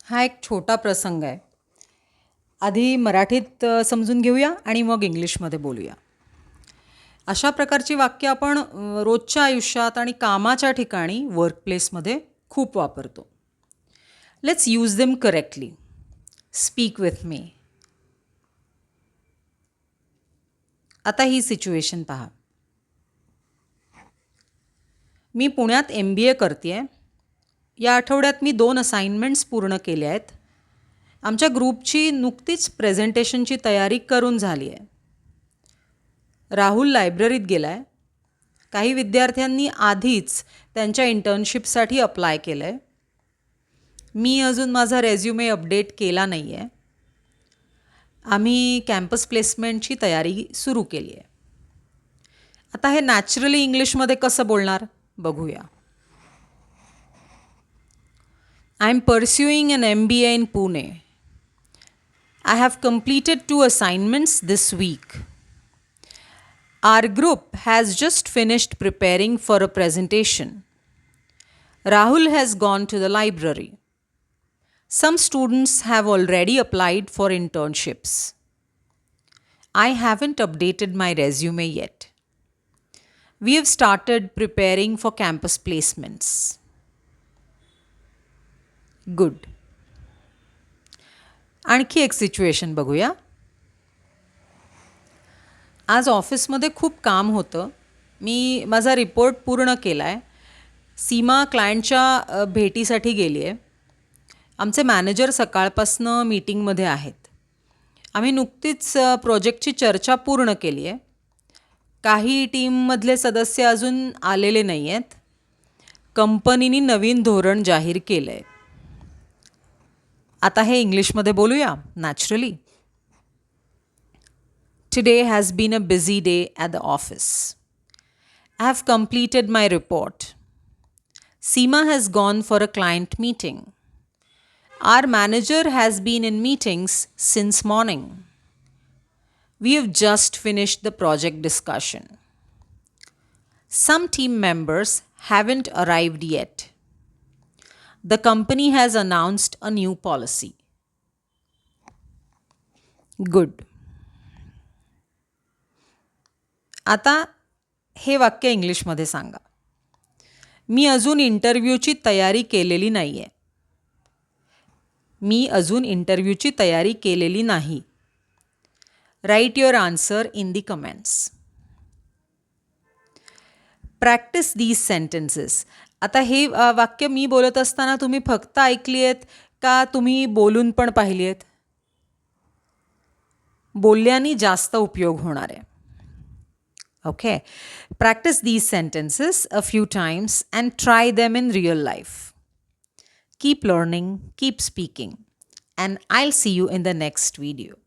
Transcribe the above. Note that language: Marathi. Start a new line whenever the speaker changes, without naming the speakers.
हा एक छोटा प्रसंग आहे. आधी मराठीत समजून घेऊया आणि मग इंग्लिशमध्ये बोलूया. अशा प्रकारची वाक्य आपण रोजच्या आयुष्यात आणि कामाच्या ठिकाणी वर्कप्लेसमध्ये खूप वापरतो. Let's use them correctly. Speak with me. आता ही सिच्युएशन पहा. मी पुण्यात MBA करते आहे. या आठवड्यात मी 2 असाइनमेंट्स पूर्ण केल्या आहेत. आमच्या ग्रुपची नुकतीच प्रेझेंटेशनची तयारी करून झाली आहे. राहुल लायब्ररीत गेला आहे. काही विद्यार्थ्यांनी आधीच त्यांच्या इंटर्नशिपसाठी अप्लाय केलं आहे. मी अजून माझा रेझ्युमे अपडेट केला नाही आहे. आम्ही कॅम्पस प्लेसमेंटची तयारी सुरू केली आहे. आता हे नॅचरली इंग्लिशमध्ये कसं बोलणार बघूया. I am pursuing an MBA in Pune. I have completed 2 assignments this week. Our group has just finished preparing for a presentation. Rahul has gone to the library. Some students have already applied for internships. I haven't updated my resume yet. We have started preparing for campus placements. Good. आणखी एक सिच्युएशन बघूया. आज ऑफिसमध्ये खूप काम होतं. मी माझा रिपोर्ट पूर्ण केला आहे. सीमा क्लायंटच्या भेटीसाठी गेली आहे. आमचे मॅनेजर सकाळपासनं मीटिंगमध्ये आहेत. आम्ही नुकतीच प्रोजेक्टची चर्चा पूर्ण केली आहे. काही टीममधले सदस्य अजून आलेले नाही आहेत. कंपनीने नवीन धोरण जाहीर केलं आहे. आता हे इंग्लिशमध्ये बोलूया naturally. Today has been a busy day at the office. I have completed my report. Seema has gone for a client meeting. Our manager has been in meetings since morning. We have just finished the project discussion. Some team members haven't arrived yet. The company has announced a new policy. Good. आता हे वाक्य इंग्लिशमध्ये सांगा. मी अजून इंटरव्ह्यूची तयारी केलेली नाही आहे. मी अजून इंटरव्ह्यूची तयारी केलेली नाही. Write your answer in the comments. Practice these sentences. आता हे वाक्य मी बोलत असताना तुम्ही फक्त ऐकली आहेत का तुम्ही बोलून पण पाहिली आहेत? बोलल्याने जास्त उपयोग होणार आहे. Okay, practice these sentences a few times and try them in real life. Keep learning, keep speaking, and I'll see you in the next video.